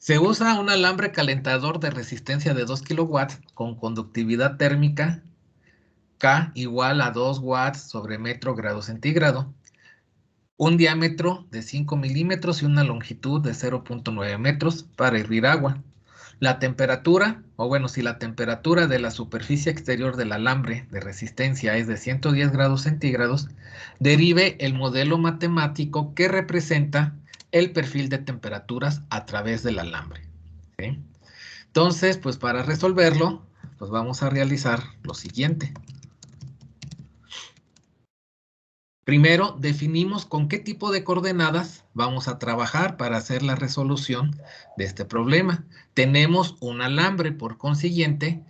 Se usa un alambre calentador de resistencia de 2 kilowatts con conductividad térmica K igual a 2 watts sobre metro grado centígrado, un diámetro de 5 milímetros y una longitud de 0.9 metros para hervir agua. La temperatura, o bueno, si la temperatura de la superficie exterior del alambre de resistencia es de 110 grados centígrados, derive el modelo matemático que representa el perfil de temperaturas a través del alambre. ¿Sí? Entonces, pues para resolverlo, pues vamos a realizar lo siguiente. Primero, definimos con qué tipo de coordenadas vamos a trabajar para hacer la resolución de este problema. Tenemos un alambre, por consiguiente,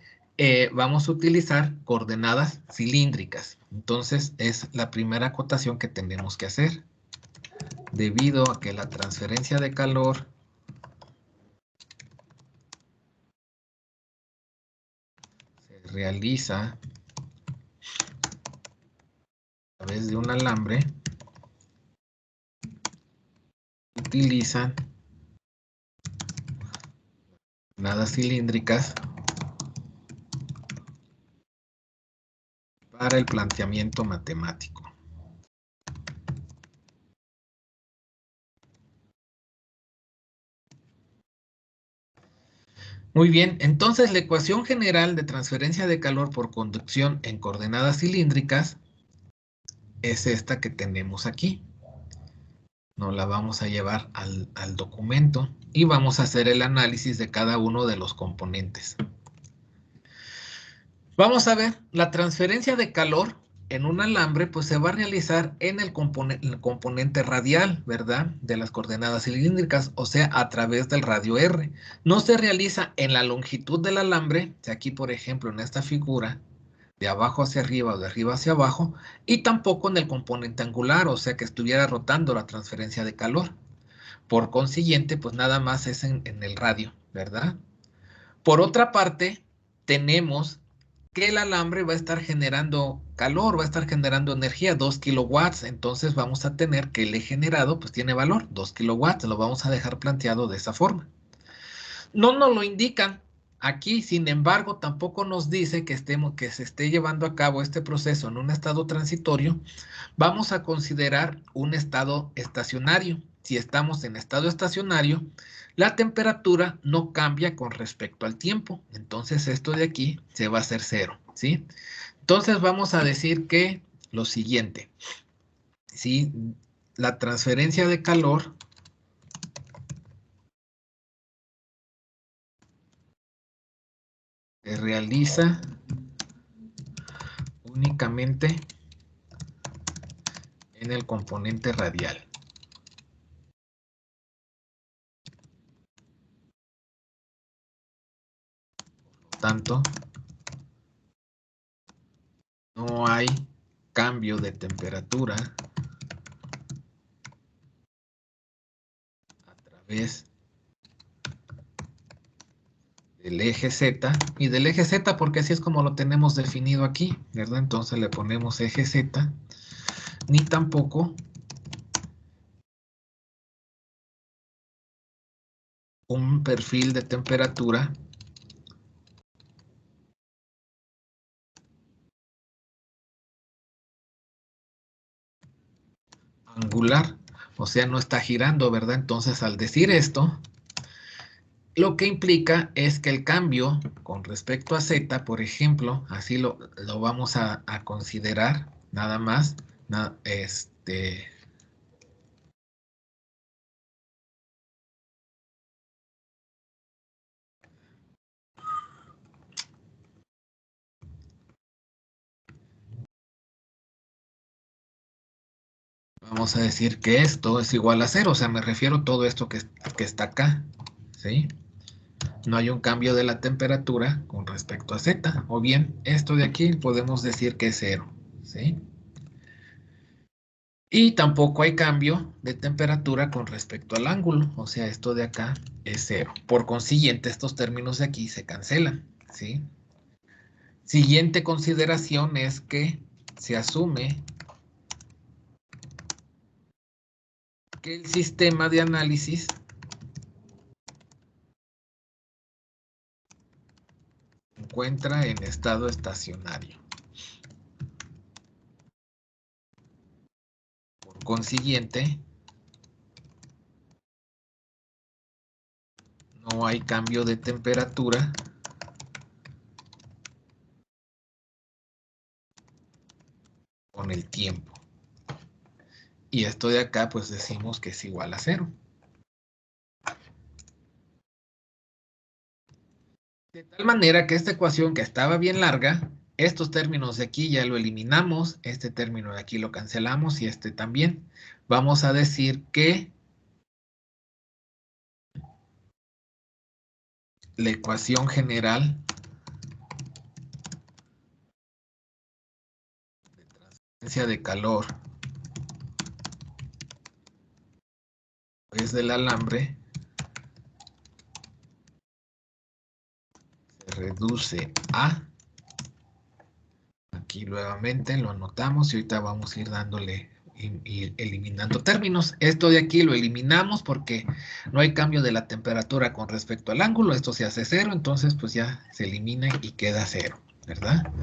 vamos a utilizar coordenadas cilíndricas. Entonces, es la primera acotación que tenemos que hacer. Debido a que la transferencia de calor se realiza a través de un alambre, utilizan coordenadas cilíndricas para el planteamiento matemático. Muy bien, entonces la ecuación general de transferencia de calor por conducción en coordenadas cilíndricas es esta que tenemos aquí. Nos la vamos a llevar al documento y vamos a hacer el análisis de cada uno de los componentes. Vamos a ver, la transferencia de calor en un alambre pues se va a realizar en el componente radial, ¿verdad? De las coordenadas cilíndricas, o sea, a través del radio R. No se realiza en la longitud del alambre, si aquí por ejemplo en esta figura, de abajo hacia arriba o de arriba hacia abajo, y tampoco en el componente angular, o sea que estuviera rotando la transferencia de calor. Por consiguiente, pues nada más es en el radio, ¿verdad? Por otra parte, tenemos que el alambre va a estar generando calor, va a estar generando energía, 2 kilowatts, entonces vamos a tener que el E generado pues tiene valor, 2 kilowatts, lo vamos a dejar planteado de esa forma. No nos lo indican aquí, sin embargo, tampoco nos dice que se esté llevando a cabo este proceso en un estado transitorio. Vamos a considerar un estado estacionario. Si estamos en estado estacionario, la temperatura no cambia con respecto al tiempo. Entonces esto de aquí se va a hacer cero, ¿sí? Entonces vamos a decir que lo siguiente, ¿sí? La transferencia de calor se realiza únicamente en el componente radial. Por tanto, no hay cambio de temperatura a través del eje Z, y del eje Z porque así es como lo tenemos definido aquí, ¿verdad? Entonces le ponemos eje Z, ni tampoco un perfil de temperatura angular, o sea, no está girando, ¿verdad? Entonces al decir esto, lo que implica es que el cambio con respecto a Z, por ejemplo, así lo vamos a considerar, nada más, vamos a decir que esto es igual a cero, o sea, me refiero a todo esto que está acá, ¿sí? No hay un cambio de la temperatura con respecto a Z, o bien esto de aquí podemos decir que es cero, ¿sí? Y tampoco hay cambio de temperatura con respecto al ángulo, o sea, esto de acá es cero. Por consiguiente, estos términos de aquí se cancelan, ¿sí? Siguiente consideración es que se asume que el sistema de análisis encuentra en estado estacionario. Por consiguiente, no hay cambio de temperatura con el tiempo. Y esto de acá, pues decimos que es igual a 0. De tal manera que esta ecuación, que estaba bien larga, estos términos de aquí ya lo eliminamos, este término de aquí lo cancelamos y este también. Vamos a decir que la ecuación general de transferencia de calor desde el alambre se reduce a, aquí nuevamente lo anotamos y ahorita vamos a ir dándole, ir eliminando términos. Esto de aquí lo eliminamos porque no hay cambio de la temperatura con respecto al ángulo, esto se hace 0, entonces pues ya se elimina y queda 0, ¿verdad?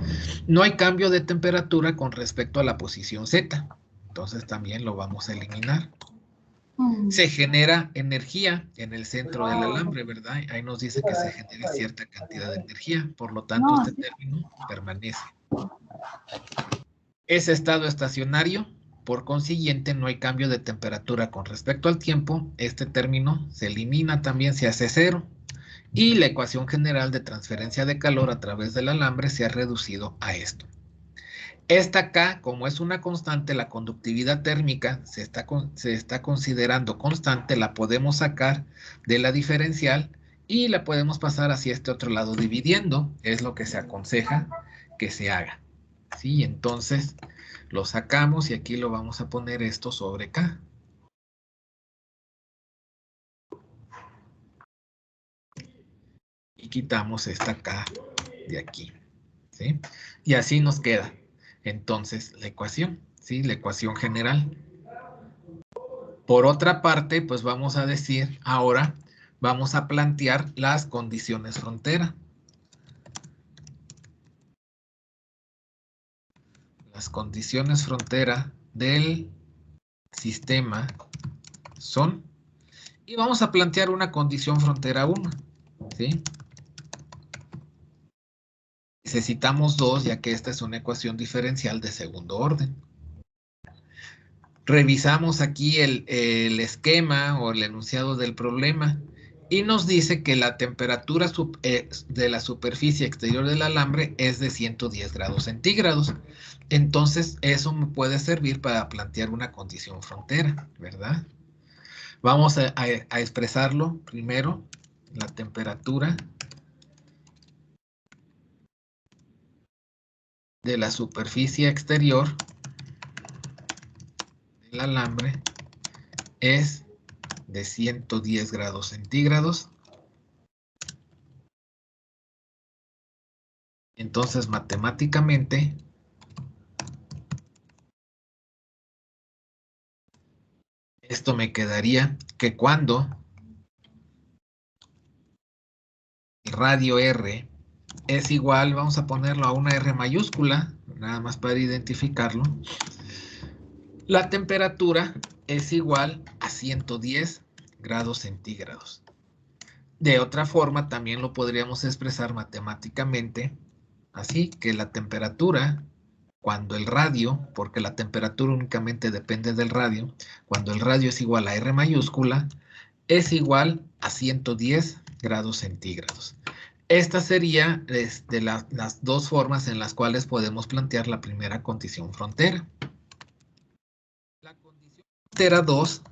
No hay cambio de temperatura con respecto a la posición Z, entonces también lo vamos a eliminar. Se genera energía en el centro del alambre, ¿verdad? Ahí nos dice que se genera cierta cantidad de energía, por lo tanto este término permanece. Es estado estacionario, por consiguiente no hay cambio de temperatura con respecto al tiempo, este término se elimina también, se hace 0, y la ecuación general de transferencia de calor a través del alambre se ha reducido a esto. Esta acá, como es una constante, la conductividad térmica se está considerando constante, la podemos sacar de la diferencial y la podemos pasar hacia este otro lado dividiendo, es lo que se aconseja que se haga. ¿Sí? Entonces lo sacamos y aquí lo vamos a poner esto sobre K. Y quitamos esta K de aquí. ¿Sí? Y así nos queda entonces la ecuación, ¿sí? La ecuación general. Por otra parte, pues vamos a decir, ahora vamos a plantear las condiciones frontera. Las condiciones frontera del sistema son, y vamos a plantear una condición frontera 1, ¿sí? Necesitamos 2, ya que esta es una ecuación diferencial de segundo orden. Revisamos aquí el esquema o el enunciado del problema y nos dice que la temperatura de la superficie exterior del alambre es de 110 grados centígrados. Entonces, eso me puede servir para plantear una condición frontera, ¿verdad? Vamos a expresarlo primero, la temperatura de la superficie exterior del alambre es de 110 grados centígrados. Entonces, matemáticamente, esto me quedaría que cuando el radio R es igual, vamos a ponerlo a una R mayúscula, nada más para identificarlo, la temperatura es igual a 110 grados centígrados. De otra forma, también lo podríamos expresar matemáticamente, así que la temperatura, cuando el radio, porque la temperatura únicamente depende del radio, cuando el radio es igual a R mayúscula, es igual a 110 grados centígrados. Esta sería las dos formas en las cuales podemos plantear la primera condición frontera. La condición frontera 2,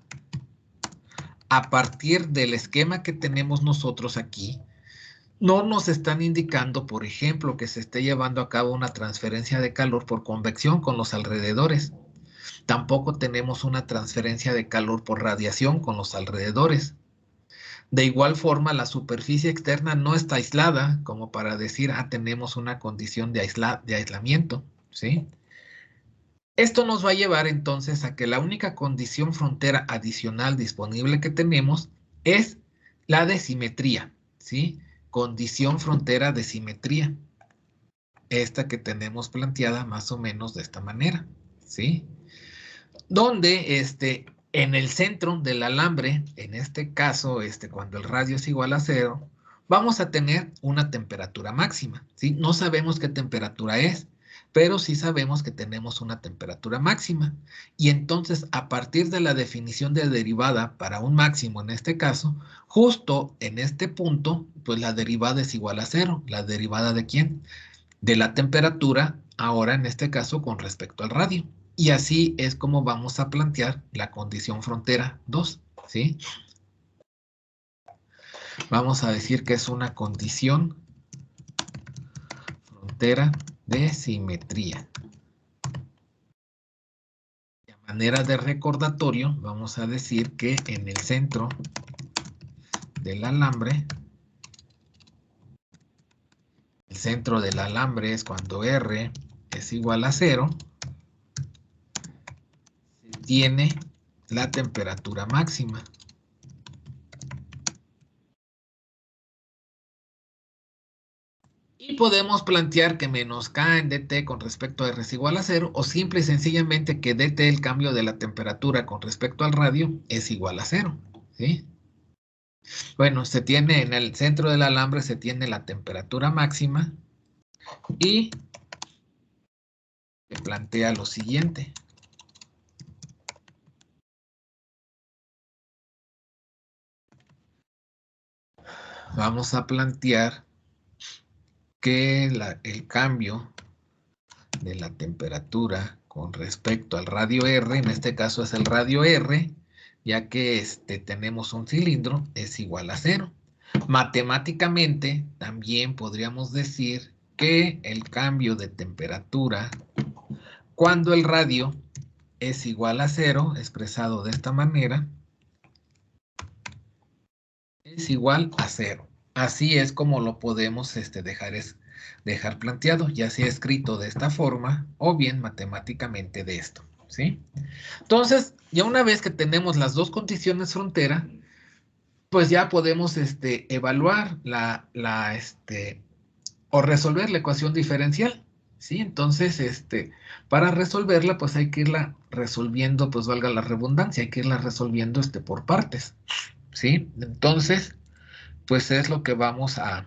a partir del esquema que tenemos nosotros aquí, no nos están indicando, por ejemplo, que se esté llevando a cabo una transferencia de calor por convección con los alrededores. Tampoco tenemos una transferencia de calor por radiación con los alrededores. De igual forma, la superficie externa no está aislada, como para decir, tenemos una condición de aislamiento, ¿sí? Esto nos va a llevar entonces a que la única condición frontera adicional disponible que tenemos es la de simetría, ¿sí? Condición frontera de simetría. esta que tenemos planteada más o menos de esta manera, ¿sí? Donde en el centro del alambre, en este caso, cuando el radio es igual a 0, vamos a tener una temperatura máxima, ¿sí? No sabemos qué temperatura es, pero sí sabemos que tenemos una temperatura máxima. Y entonces, a partir de la definición de derivada para un máximo en este caso, justo en este punto, pues la derivada es igual a 0. ¿La derivada de quién? De la temperatura, ahora en este caso con respecto al radio. Y así es como vamos a plantear la condición frontera 2, ¿sí? Vamos a decir que es una condición frontera de simetría. De manera de recordatorio, vamos a decir que en el centro del alambre, el centro del alambre es cuando R es igual a 0, se tiene la temperatura máxima. Y podemos plantear que menos K en dt con respecto a R es igual a 0, o simple y sencillamente que dt, el cambio de la temperatura con respecto al radio, es igual a 0, ¿sí? Bueno, se tiene en el centro del alambre, se tiene la temperatura máxima y se plantea lo siguiente. Vamos a plantear que el cambio de la temperatura con respecto al radio R, en este caso es el radio R, ya que tenemos un cilindro, es igual a 0. Matemáticamente, también podríamos decir que el cambio de temperatura cuando el radio es igual a 0, expresado de esta manera, es igual a 0. Así es como lo podemos dejar planteado, ya sea escrito de esta forma o bien matemáticamente de esto, ¿sí? Entonces, ya una vez que tenemos las dos condiciones frontera, pues ya podemos evaluar o resolver la ecuación diferencial, ¿sí? Entonces, para resolverla, pues hay que irla resolviendo, pues valga la redundancia, hay que irla resolviendo por partes, ¿sí? Entonces, pues es lo que vamos a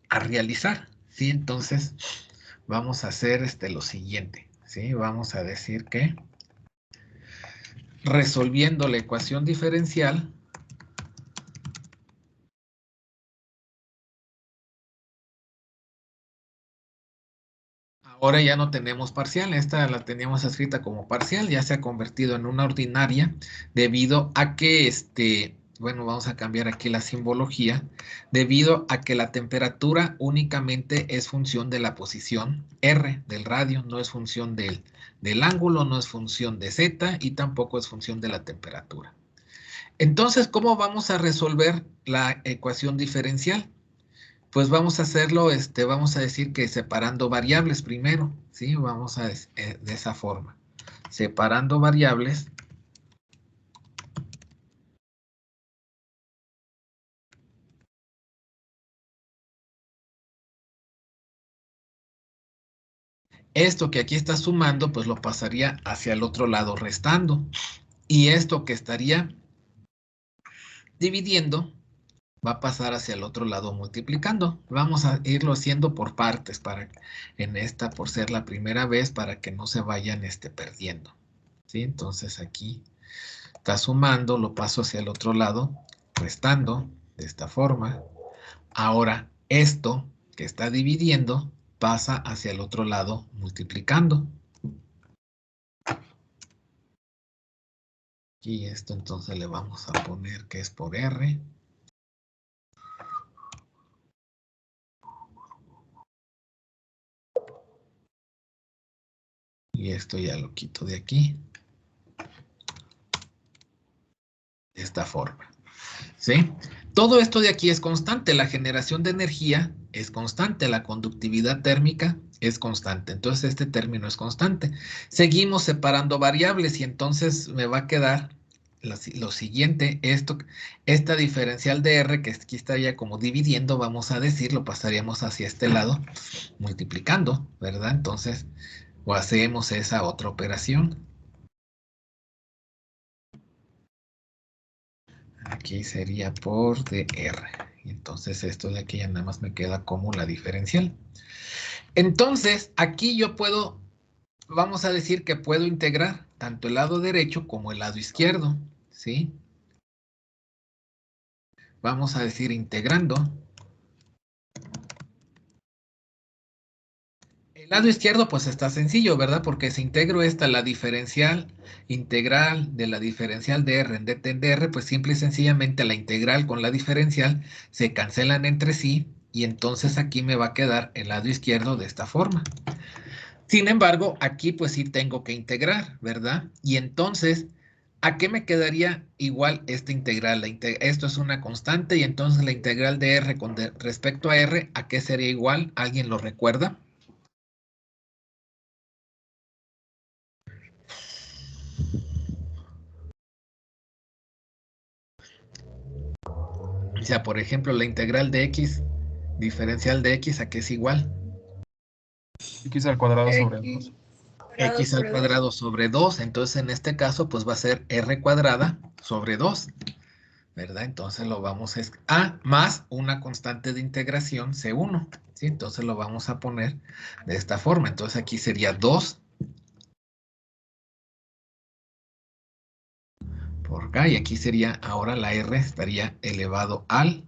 realizar, ¿sí? Entonces, vamos a hacer lo siguiente, ¿sí? Vamos a decir que resolviendo la ecuación diferencial, ahora ya no tenemos parcial, esta la teníamos escrita como parcial, ya se ha convertido en una ordinaria debido a que, bueno, vamos a cambiar aquí la simbología, debido a que la temperatura únicamente es función de la posición R del radio, no es función del ángulo, no es función de Z y tampoco es función de la temperatura. Entonces, ¿cómo vamos a resolver la ecuación diferencial? Pues vamos a hacerlo, vamos a decir que separando variables primero, ¿sí? Vamos a de esa forma. Separando variables. Esto que aquí está sumando, pues lo pasaría hacia el otro lado restando. Y esto que estaría dividiendo va a pasar hacia el otro lado multiplicando. Vamos a irlo haciendo por partes por ser la primera vez, para que no se vayan perdiendo, ¿sí? Entonces aquí está sumando, lo paso hacia el otro lado, restando de esta forma. Ahora esto que está dividiendo pasa hacia el otro lado multiplicando. Y esto entonces le vamos a poner que es por R. Y esto ya lo quito de aquí. De esta forma, ¿sí? Todo esto de aquí es constante, la generación de energía es constante, la conductividad térmica es constante, entonces este término es constante. Seguimos separando variables y entonces me va a quedar lo siguiente, esta diferencial de R que aquí estaría como dividiendo, vamos a decir, lo pasaríamos hacia este lado, multiplicando, ¿verdad? Entonces, o hacemos esa otra operación. Aquí sería por dr. Y entonces esto de aquí ya nada más me queda como la diferencial. Entonces, aquí yo puedo, vamos a decir que puedo integrar tanto el lado derecho como el lado izquierdo, ¿sí? Vamos a decir integrando. El lado izquierdo pues está sencillo, ¿verdad? Porque si integro esta, la diferencial integral de la diferencial de R en dr, pues simple y sencillamente la integral con la diferencial se cancelan entre sí y entonces aquí me va a quedar el lado izquierdo de esta forma. Sin embargo, aquí pues sí tengo que integrar, ¿verdad? Y entonces, ¿a qué me quedaría igual esta integral? Esto es una constante y entonces la integral de R con respecto a R, ¿a qué sería igual? ¿Alguien lo recuerda? O sea, por ejemplo, la integral de X, diferencial de X, ¿a qué es igual? X al cuadrado sobre 2. X al cuadrado sobre 2. Entonces, en este caso, pues va a ser R cuadrada sobre 2. ¿Verdad? Entonces lo vamos a más una constante de integración C1, ¿sí? Entonces lo vamos a poner de esta forma. Entonces aquí sería 2 por acá y aquí sería, ahora la R estaría elevado al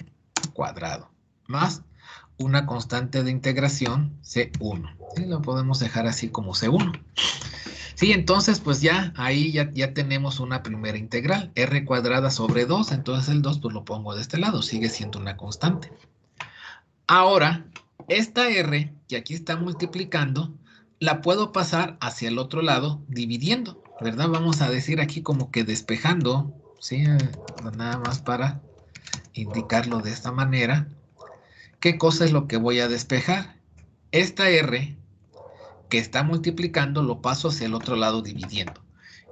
cuadrado, más una constante de integración C1. ¿Sí? Lo podemos dejar así como C1. Sí, entonces pues ya ahí ya tenemos una primera integral, R cuadrada sobre 2, entonces el 2 pues lo pongo de este lado, sigue siendo una constante. Ahora, esta R que aquí está multiplicando, la puedo pasar hacia el otro lado dividiendo, ¿verdad? Vamos a decir aquí como que despejando, ¿sí? Nada más para indicarlo de esta manera. ¿Qué cosa es lo que voy a despejar? Esta R que está multiplicando lo paso hacia el otro lado dividiendo.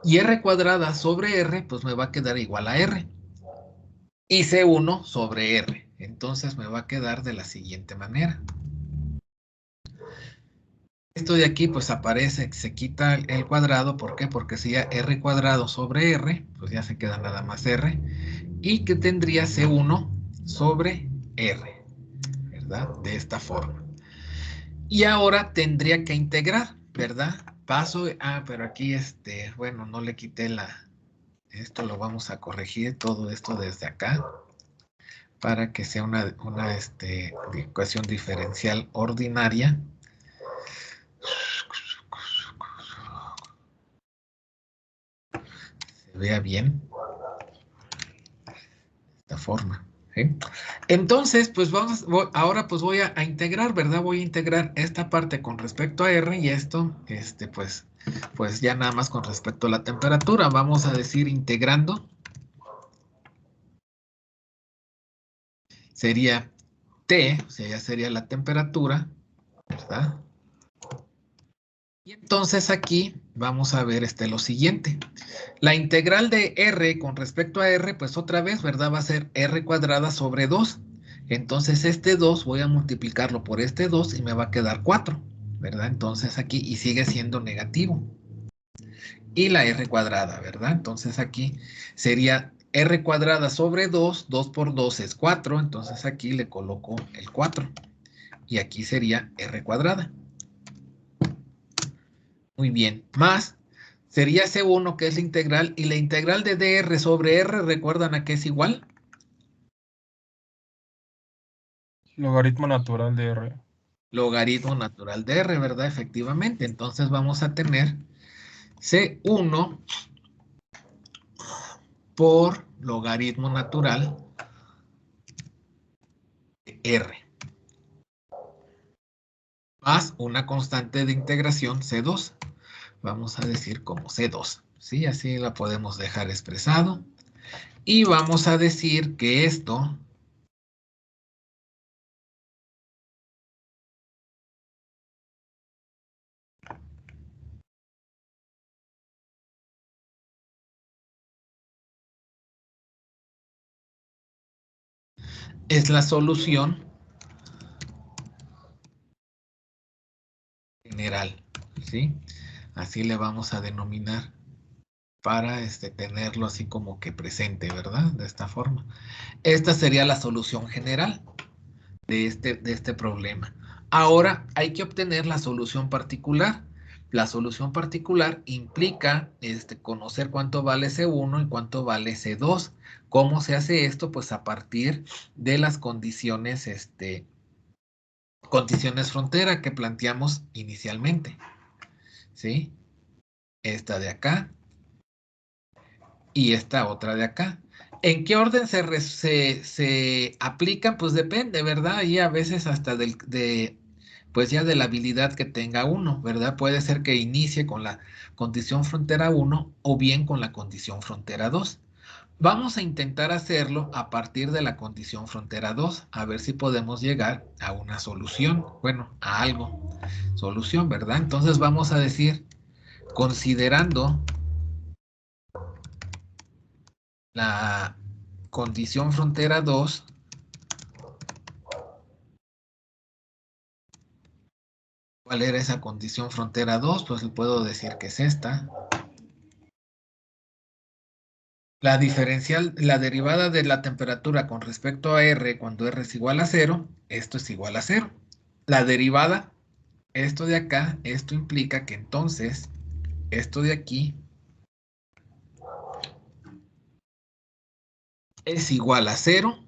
Y R cuadrada sobre R, pues me va a quedar igual a R. Y C1 sobre R. Entonces me va a quedar de la siguiente manera. Esto de aquí pues aparece, se quita el cuadrado, ¿por qué? Porque si ya R cuadrado sobre R, pues ya se queda nada más R, y que tendría C1 sobre R, ¿verdad? De esta forma. Y ahora tendría que integrar, ¿verdad? Paso, pero aquí bueno, no le quité esto lo vamos a corregir, todo esto desde acá, para que sea una ecuación diferencial ordinaria. Se vea bien. Esta forma. ¿Sí? Entonces, pues ahora pues voy a integrar, ¿verdad? Voy a integrar esta parte con respecto a R y esto, pues ya nada más con respecto a la temperatura. Vamos a decir integrando. Sería T, o sea, ya sería la temperatura, ¿verdad? Y entonces aquí vamos a ver lo siguiente. La integral de R con respecto a R, pues otra vez, ¿verdad? Va a ser R cuadrada sobre 2. Entonces este 2 voy a multiplicarlo por este 2 y me va a quedar 4, ¿verdad? Entonces aquí, y sigue siendo negativo. Y la R cuadrada, ¿verdad? Entonces aquí sería R cuadrada sobre 2, 2 por 2 es 4, entonces aquí le coloco el 4. Y aquí sería R cuadrada. Muy bien, más sería C1 que es la integral y la integral de dr sobre r, ¿recuerdan a qué es igual? Logaritmo natural de R. Logaritmo natural de r, ¿verdad? Efectivamente, entonces vamos a tener C1 por logaritmo natural de r, más una constante de integración C2. Vamos a decir como C2, ¿sí? Así la podemos dejar expresado. Y vamos a decir que esto es la solución general, ¿sí? Así le vamos a denominar para tenerlo así como que presente, ¿verdad? De esta forma. Esta sería la solución general de este problema. Ahora hay que obtener la solución particular. La solución particular implica conocer cuánto vale C1 y cuánto vale C2. ¿Cómo se hace esto? Pues a partir de las condiciones, condiciones frontera que planteamos inicialmente. ¿Sí? Esta de acá y esta otra de acá. ¿En qué orden se aplican? Pues depende, ¿verdad? Y a veces hasta pues ya de la habilidad que tenga uno, ¿verdad? Puede ser que inicie con la condición frontera 1 o bien con la condición frontera 2. Vamos a intentar hacerlo a partir de la condición frontera 2, a ver si podemos llegar a una solución, bueno, a algo, solución, ¿verdad? Entonces vamos a decir, considerando la condición frontera 2, ¿cuál era esa condición frontera 2? Pues le puedo decir que es esta. La diferencial, la derivada de la temperatura con respecto a R cuando R es igual a 0, esto es igual a 0. La derivada, esto de acá, esto implica que entonces esto de aquí es igual a 0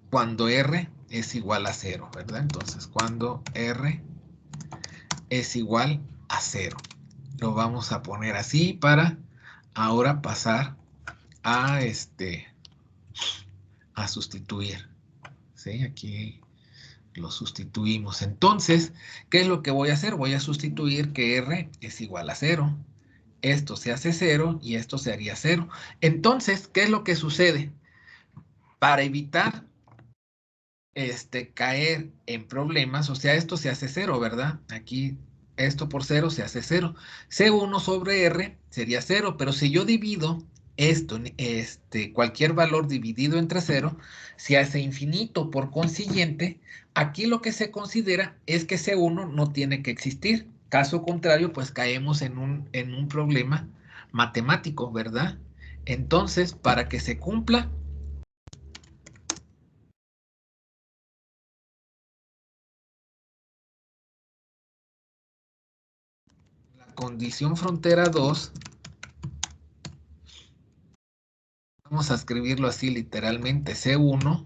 cuando R es igual a 0, ¿verdad? Entonces, cuando R es igual a 0. Lo vamos a poner así para ahora pasar a a sustituir. ¿Sí? Aquí lo sustituimos. Entonces, ¿qué es lo que voy a hacer? Voy a sustituir que R es igual a 0. Esto se hace 0 y esto se haría 0. Entonces, ¿qué es lo que sucede? Para evitar caer en problemas, o sea, esto se hace 0, ¿verdad? Aquí esto por 0 se hace 0. C1 sobre R sería 0, pero si yo divido esto, cualquier valor dividido entre 0, se hace infinito. Por consiguiente, aquí lo que se considera es que C1 no tiene que existir. Caso contrario, pues caemos en un problema matemático, ¿verdad? Entonces, para que se cumpla la condición frontera 2, vamos a escribirlo así literalmente, C1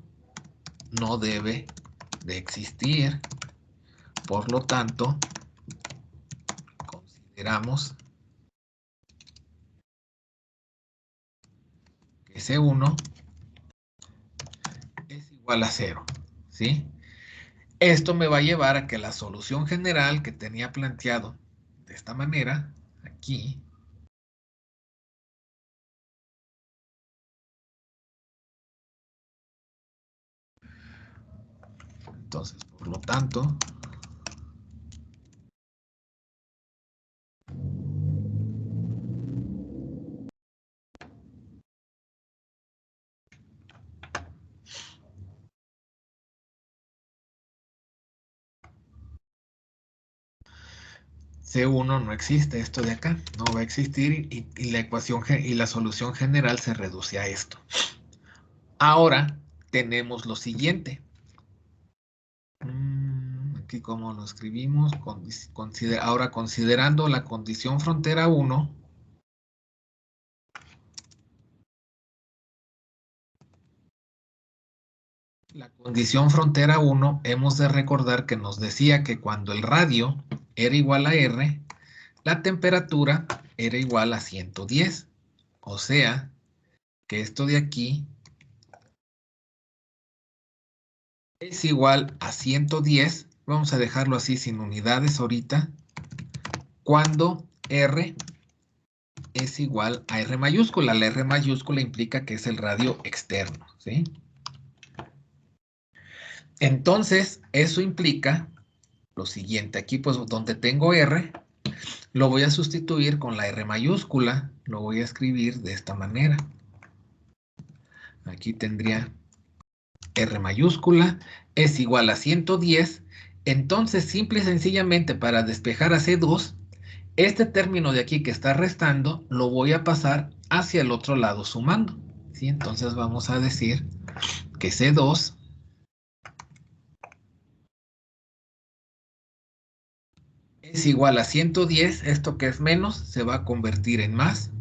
no debe de existir, por lo tanto, consideramos que C1 es igual a 0, ¿sí? Esto me va a llevar a que la solución general que tenía planteado de esta manera, aquí, entonces, por lo tanto, C1 no existe, esto de acá, no va a existir y la ecuación y la solución general se reduce a esto. Ahora tenemos lo siguiente. Aquí como lo escribimos, ahora considerando la condición frontera 1, la condición frontera 1 hemos de recordar que nos decía que cuando el radio era igual a R, la temperatura era igual a 110. O sea, que esto de aquí es igual a 110. Vamos a dejarlo así sin unidades ahorita. Cuando R es igual a R mayúscula. La R mayúscula implica que es el radio externo, ¿sí? Entonces, eso implica lo siguiente. Aquí, pues, donde tengo R, lo voy a sustituir con la R mayúscula. Lo voy a escribir de esta manera. Aquí tendría R mayúscula es igual a 110. Entonces, simple y sencillamente, para despejar a C2, este término de aquí que está restando, lo voy a pasar hacia el otro lado sumando. ¿Sí? Entonces vamos a decir que C2 es igual a 110. Esto que es menos se va a convertir en más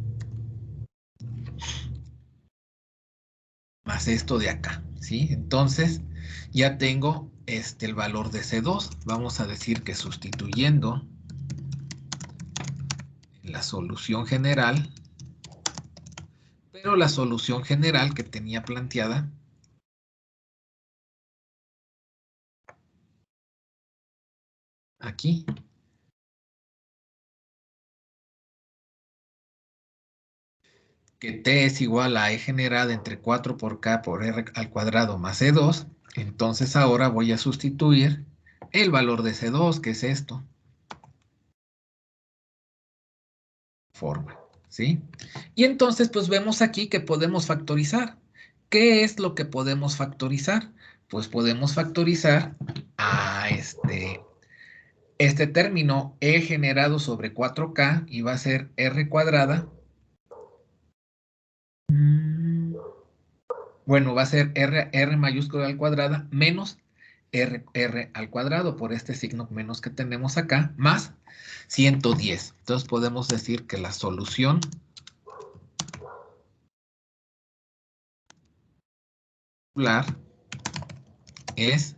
esto de acá. ¿Sí? Entonces ya tengo el valor de C2. Vamos a decir que sustituyendo la solución general, pero la solución general que tenía planteada aquí, que T es igual a E generada entre 4 por K por R al cuadrado más C2, entonces ahora voy a sustituir el valor de C2, que es esto. Forma, ¿sí? Y entonces, pues vemos aquí que podemos factorizar. ¿Qué es lo que podemos factorizar? Pues podemos factorizar a este término E generado sobre 4K y va a ser R cuadrada. Bueno, va a ser R mayúscula al cuadrada menos R al cuadrado por este signo menos que tenemos acá, más 110. Entonces podemos decir que la solución es,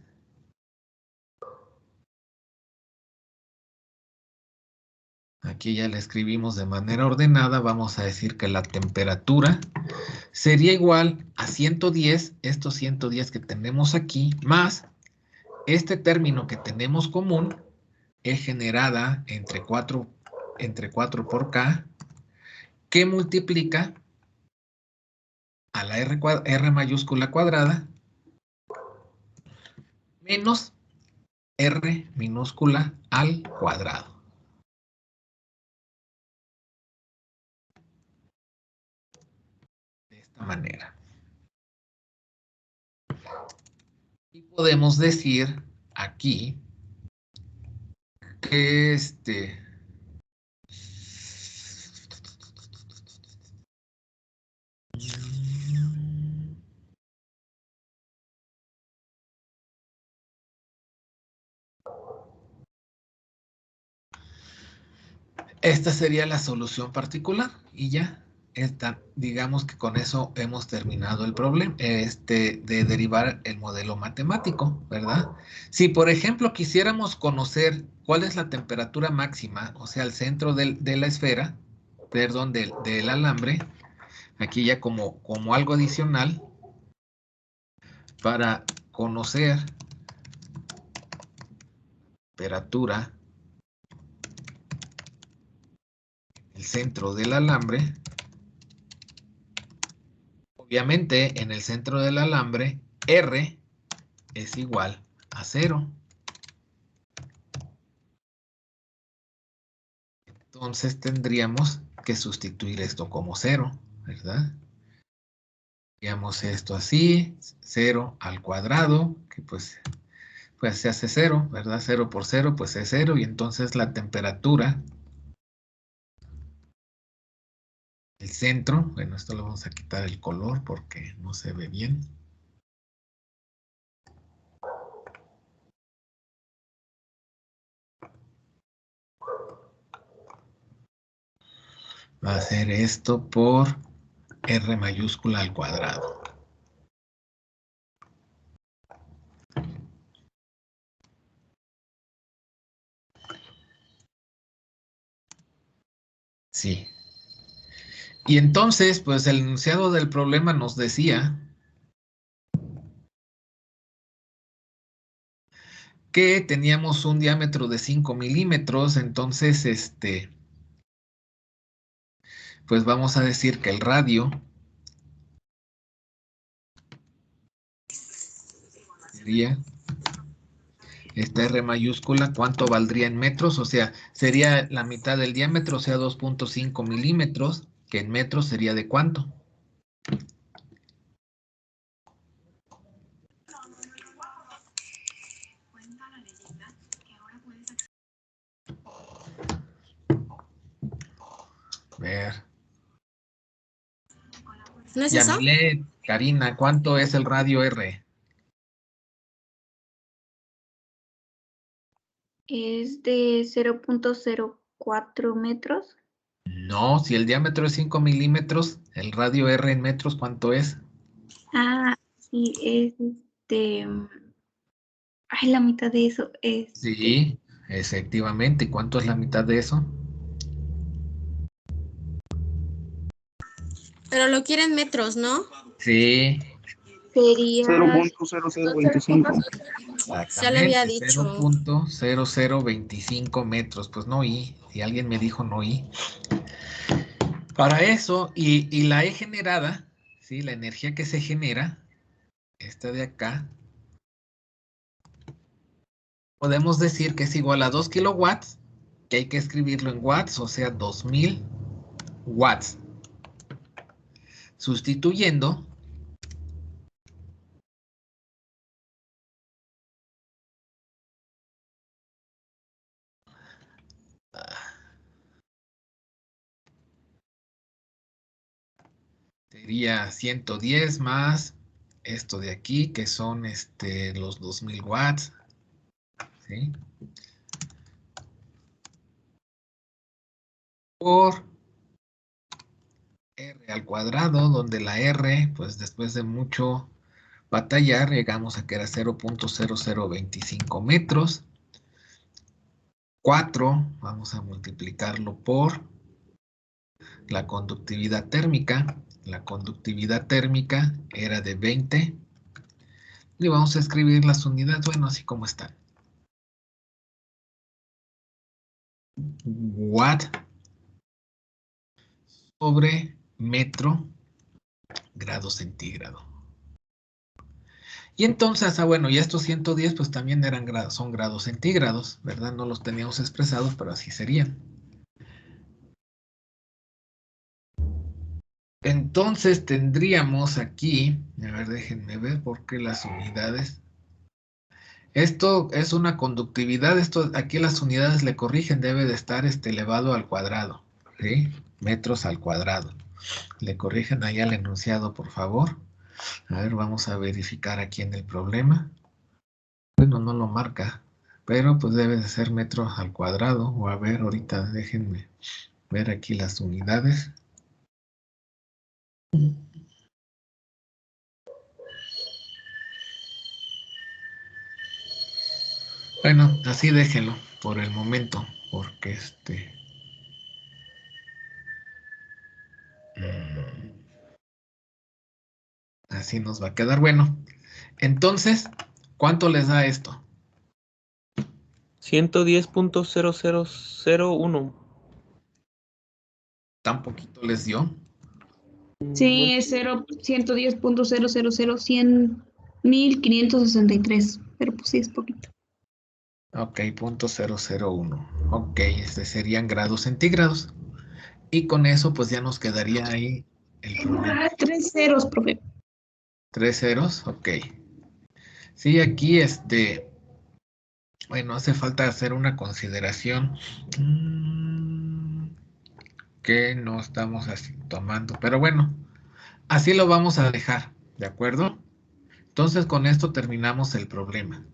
aquí ya la escribimos de manera ordenada, vamos a decir que la temperatura sería igual a 110, estos 110 que tenemos aquí, más este término que tenemos común, es generada entre 4 por K, que multiplica a la R mayúscula cuadrada menos R minúscula al cuadrado. De esta manera. Y podemos decir aquí que esta sería la solución particular y ya. Digamos que con eso hemos terminado el problema de derivar el modelo matemático, ¿verdad? Si, por ejemplo, quisiéramos conocer cuál es la temperatura máxima, o sea, el centro de la esfera, perdón, del alambre, aquí ya como algo adicional, para conocer temperatura, el centro del alambre, obviamente en el centro del alambre, R es igual a 0. Entonces tendríamos que sustituir esto como 0, ¿verdad? Digamos esto así, 0 al cuadrado, que pues se hace 0, ¿verdad? 0 por 0, pues es 0, y entonces la temperatura, el centro, bueno, esto lo vamos a quitar el color porque no se ve bien. Va a ser esto por R mayúscula al cuadrado. Sí. Y entonces, pues el enunciado del problema nos decía que teníamos un diámetro de 5 milímetros, entonces, pues vamos a decir que el radio sería esta R mayúscula, ¿cuánto valdría en metros? O sea, sería la mitad del diámetro, o sea, 2.5 milímetros, que en metros sería ¿de cuánto? A ver. ¿No es eso? Yamilet, Karina, ¿cuánto es el radio R? Es de 0.04 metros. No, si el diámetro es 5 milímetros, el radio R en metros, ¿cuánto es? Ah, sí, es ay, la mitad de eso. Sí, efectivamente. ¿Y cuánto es la mitad de eso? Pero lo quieren metros, ¿no? Sí, Sería 0.0025. Ya le había exactamente, dicho. 0.0025 metros. Pues no oí, si alguien me dijo no oí. Para eso, y la E generada, ¿sí? La energía que se genera, esta de acá, podemos decir que es igual a 2 kilowatts, que hay que escribirlo en watts, o sea, 2000 watts. Sustituyendo, sería 110 más esto de aquí, que son los 2000 watts, ¿sí? Por R al cuadrado, donde la R, pues después de mucho batallar, llegamos a que era 0.0025 metros. 4, vamos a multiplicarlo por la conductividad térmica. La conductividad térmica era de 20. Y vamos a escribir las unidades, bueno, así como están. Watt sobre metro grado centígrado. Y entonces, bueno, y estos 110 pues también son grados centígrados, ¿verdad? No los teníamos expresados, pero así serían. Entonces tendríamos aquí, a ver, déjenme ver porque las unidades. Esto es una conductividad, aquí las unidades le corrigen, debe de estar elevado al cuadrado, ¿sí? Metros al cuadrado. Le corrigen ahí al enunciado, por favor. A ver, vamos a verificar aquí en el problema. Bueno, no lo marca, pero pues debe de ser metros al cuadrado. O a ver, ahorita déjenme ver aquí las unidades. Bueno, así déjenlo por el momento, porque así nos va a quedar. Bueno, entonces, ¿cuánto les da esto? 110.0001. ¿Tan poquito les dio? Sí, es 110.000100.1563, pero pues sí es poquito. Ok, 0.001. Ok, serían grados centígrados. Y con eso, pues ya nos quedaría ahí el problema. 3 ceros, profe. 3 ceros, ok. Sí, aquí bueno, hace falta hacer una consideración que no estamos así tomando, pero bueno, así lo vamos a dejar, ¿de acuerdo? Entonces con esto terminamos el problema.